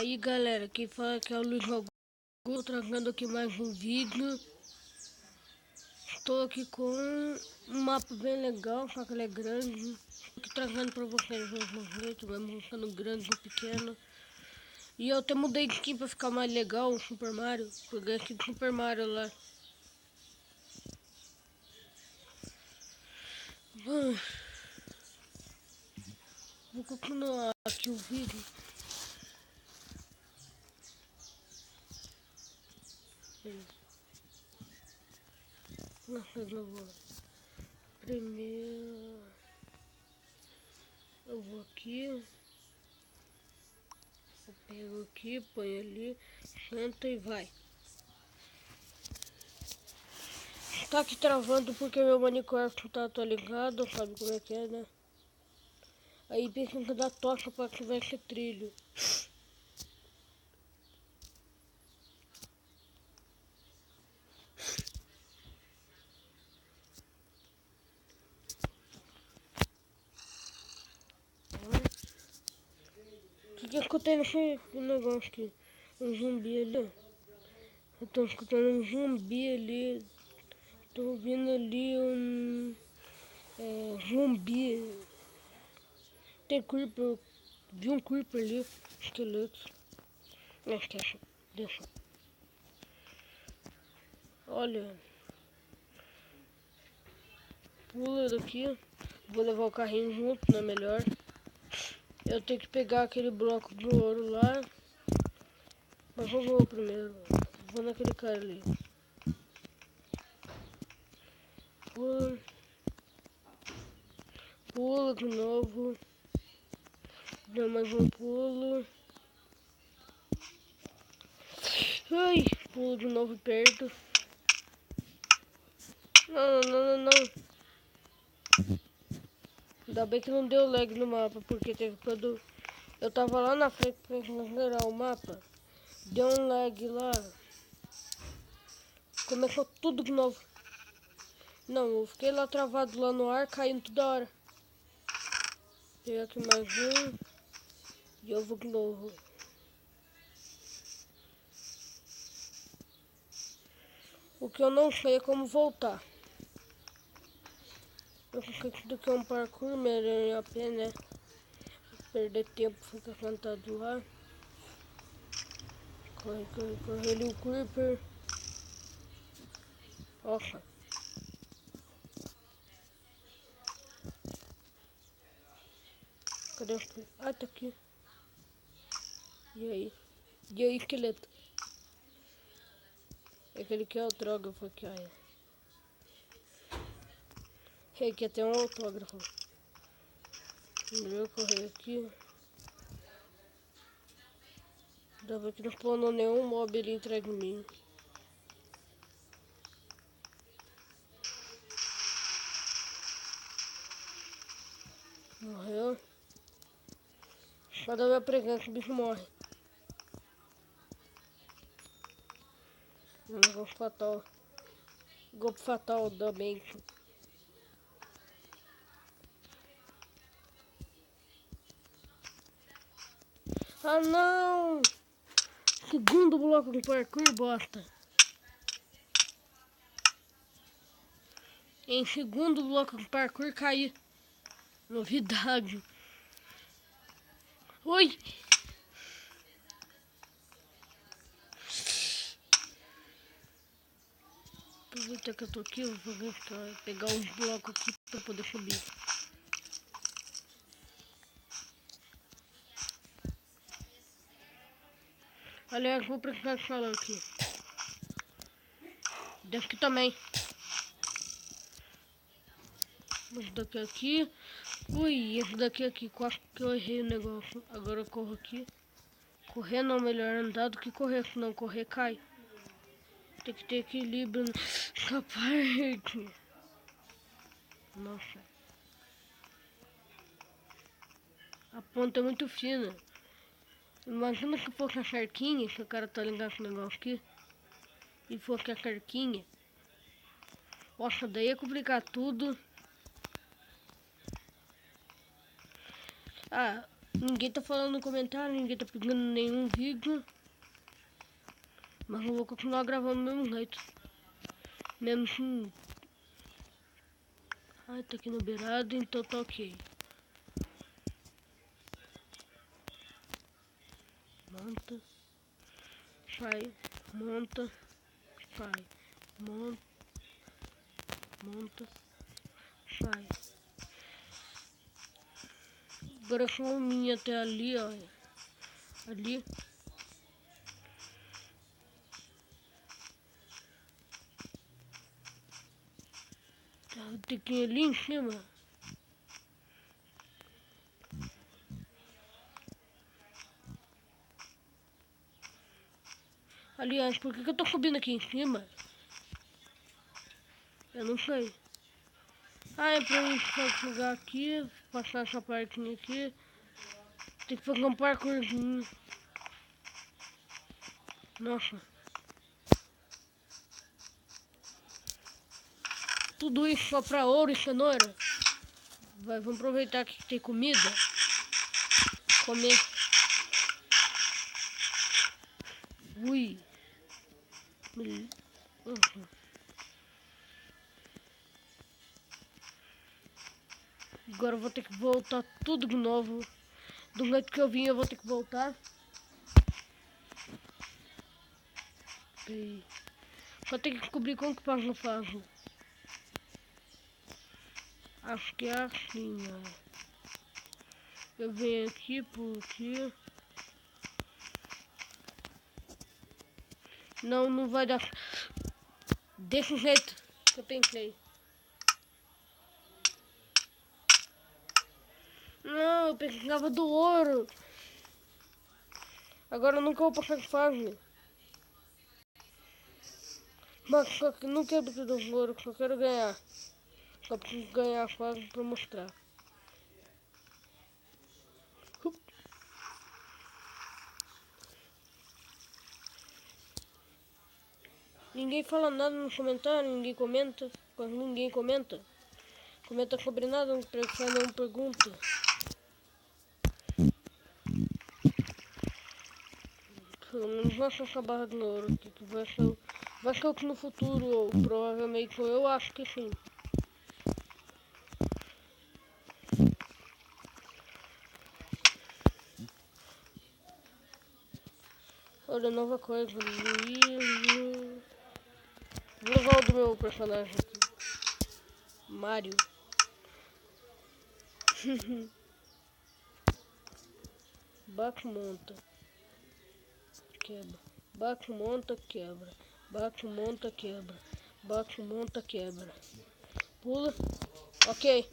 aí galera, quem fala que é o Luiz Augusto, trazendo aqui mais um vídeo. Estou aqui com um mapa bem legal, só que ele é grande. Aqui trazendo para vocês os movimentos, vai mostrando grande ou pequeno. E eu até mudei de aqui para ficar mais legal o Super Mario. Peguei aqui do Super Mario lá. Bom, vou continuar aqui o vídeo. Primeiro eu vou aqui, eu pego aqui, põe ali, senta e vai. Tá aqui travando porque meu Minecraft tá atualizado, sabe como é que é, né? Aí precisa dar tocha para ativar esse trilho. O que escutei nesse negócio aqui? Um zumbi ali. Eu tô escutando um zumbi ali. Tô ouvindo ali um zumbi. Tem creeper. Vi um creeper ali. Esqueleto. Não esquece. Deixa. Olha. Pula daqui. Vou levar o carrinho junto, não é melhor. Eu tenho que pegar aquele bloco de ouro lá. Mas eu vou primeiro. Vou naquele cara ali. Pula. Pula de novo. Deu mais um pulo. Ai, pulo de novo perto. Não. Ainda bem que não deu lag no mapa, porque teve quando eu tava lá na frente pra acelerar o mapa. Deu um lag lá. Começou tudo de novo. Não, eu fiquei lá travado lá no ar, caindo toda hora. Peguei aqui mais um. E eu vou de novo. O que eu não sei é como voltar. Eu fiquei tudo aqui um parkour, melhor a pena, né? Perder tempo, ficar sentado lá. Corre ali o creeper. Nossa. Cadê o creeper? Ah, tá aqui. E aí? E aí, esqueleto? É que ele quer autógrafo aqui, olha. Ele quer ter um autógrafo. Melhor correr aqui. Ainda bem que não spawnou nenhum mob ali atrás de mim. Morreu. Cada vez presença o bicho morre. Um golpe fatal. Golpe fatal da mente. Ah não! Segundo bloco do parkour, bosta. Em segundo bloco do parkour caí. Novidade. Oi! Aproveitar que eu tô aqui, eu vou pegar um bloco aqui pra poder subir. Aliás, vou precisar de falar aqui. Daqui também. Esse daqui aqui. Ui, esse daqui aqui. Quase que eu errei o negócio. Agora eu corro aqui. Correr não, melhor andar do que correr, senão correr cai. Tem que ter equilíbrio nessa parte. Nossa. A ponta é muito fina. Imagina que fosse a charquinha, se o cara tá ligado com esse negócio aqui. E fosse a charquinha. Nossa, daí ia complicar tudo. Ah, Ninguém tá falando no comentário, ninguém tá pegando nenhum vídeo. Mas eu vou continuar gravando do mesmo jeito. Mesmo assim. Ai, tá aqui no beirado, então tá ok. Monta. Sai. Monta. Sai. Monta. Monta. Sai. Agora com a minha até ali, ó. Ali. Tem que ir ali em cima. Aliás, por que eu tô subindo aqui em cima? Eu não sei. Ah, é pra gente chegar aqui, passar essa partezinha aqui. Tem que fazer um parkourzinho. Nossa. Tudo isso só pra ouro e cenoura. Vamos aproveitar que tem comida. Comer. Ui. Uhum. Agora eu vou ter que voltar tudo de novo. Do jeito que eu vim eu vou ter que voltar. E só tem que descobrir como que faz no faz. Acho que é assim, ó. Eu venho aqui por aqui. Não, não vai dar. Desse jeito que eu pensei. Não, eu precisava do ouro. Agora eu nunca vou passar de fase. Mas só que não quero do ouro, só quero ganhar. Só preciso ganhar a fase pra mostrar. Ninguém fala nada no comentário, ninguém comenta. Quando ninguém comenta. Comenta sobre nada, não faz nenhuma pergunta. Pelo menos essa barra de ouro aqui, que vai ser o que no futuro, ou provavelmente eu acho que sim. Olha, nova coisa, Luigi. Vou levar o do meu personagem aqui. Mario. Bate, monta. Quebra. Bate, monta, quebra. Bate, monta, quebra. Bate, monta, quebra. Pula. Ok.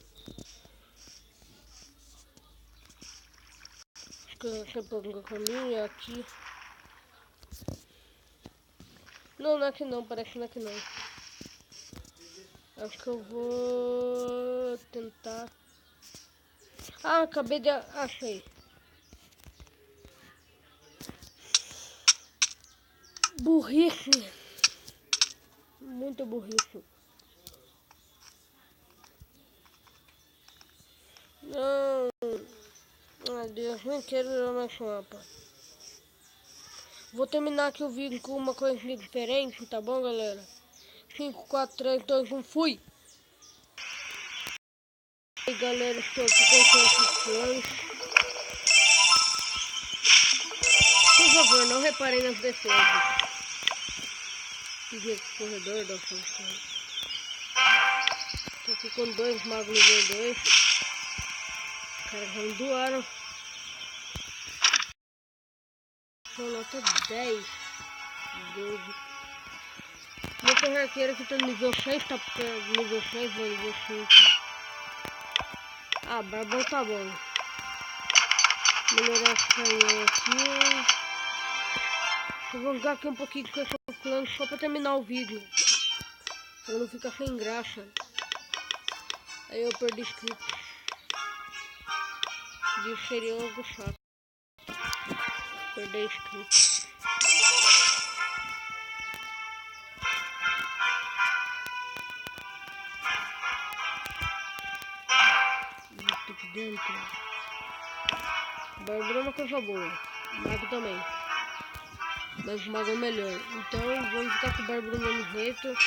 Você pega o caminho e aqui. Não, não é aqui não, parece que não é aqui não. Acho que eu vou tentar. Ah, acabei de... Achei. Burrice. Muita burrice. Não. Ai, Deus, nem quero virar mais mapa. Vou terminar aqui o vídeo com uma coisa diferente, tá bom, galera? 5, 4, 3, 2, 1, fui! E galera, estou aqui com os planos. Por favor, não reparem nas defesas. Peguei aqui o corredor da função. Estou aqui com 2 magos nível 2. Os caras já me doaram. São nota 10. 12. Meu ferraqueiro aqui tá no nível 6, tá nível 6 ou nível 5. Ah, barbão tá bom. Melhorar esse canhão aqui. Eu vou jogar aqui um pouquinho de questão do plano só pra terminar o vídeo. Pra não ficar sem graça. Aí eu perdi inscritos. Isso seria algo chato. Perder inscritos. Aqui dentro. Bárbaro é uma coisa boa. Mago também. Mas o mago é melhor. Então vamos ficar com o Bárbaro do mesmo jeito.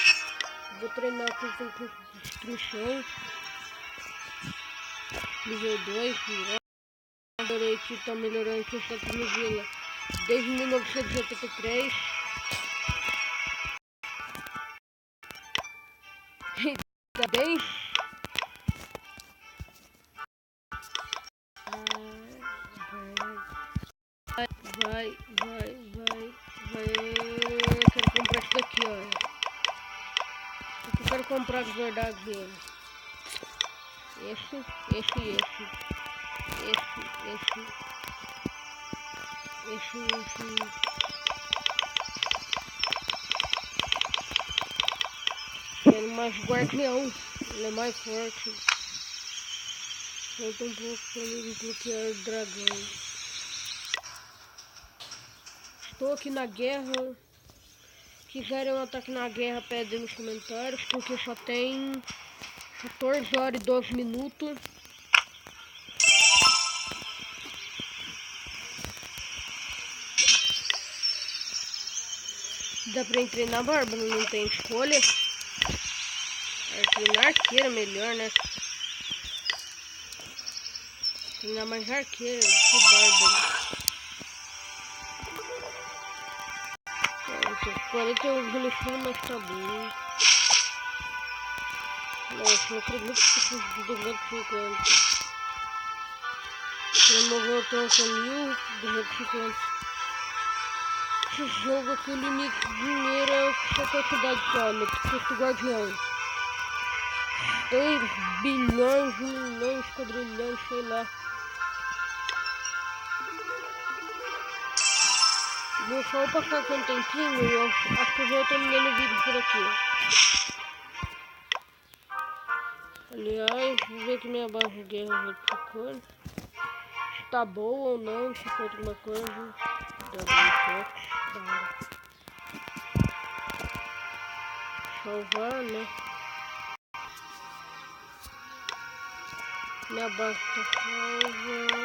Vou treinar com destruição. Nível 2. Adorei que tá melhorando aqui o status no Vila. Desde 1983. Tá bem? Vai. Eu quero comprar isso daqui, olha. Eu quero comprar de verdade dele. Esse. Ele é mais guardião. Ele é mais forte. Falta um pouco para ele bloquear o dragão. Estou aqui na guerra. Quiserem um ataque na guerra, pedem nos comentários, porque só tem 14 horas e 12 minutos. Dá pra treinar Bárbaro, não tem escolha. Treinar arqueira melhor, né? Treinar mais arqueira que Bárbaro. 41 relíquias, mas tá bom. Nossa, não acredito que preciso de 250. Removeu o tanque 1250. Esse jogo aqui, o limite de dinheiro é a quantidade de quilômetros. Custo guardião. 3 bilhões, milhões, quadrilhões, sei lá. Vou só passar aqui um tempinho e eu acho que eu vou terminando o vídeo por aqui. Aliás, vou ver que minha base de guerra retificando. Se tá boa ou não, se for alguma coisa. Dá bem forte. Salvar, né? Minha base tá salva.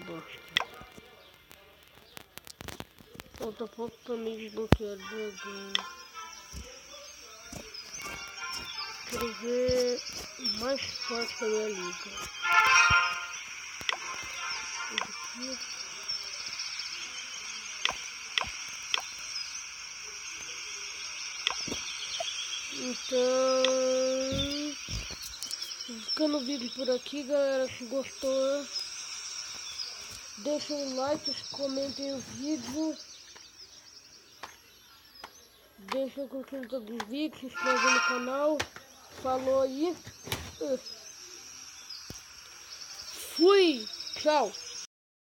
Bosta. Falta pouco pra me desbloquear o dragão. Quero ver mais forte da minha liga. Aqui. Então, ficando o vídeo por aqui, galera. Se gostou, deixem um like, comentem o vídeo, deixem curtindo todos os vídeos, se inscrevam no canal. Falou aí. Fui! Tchau!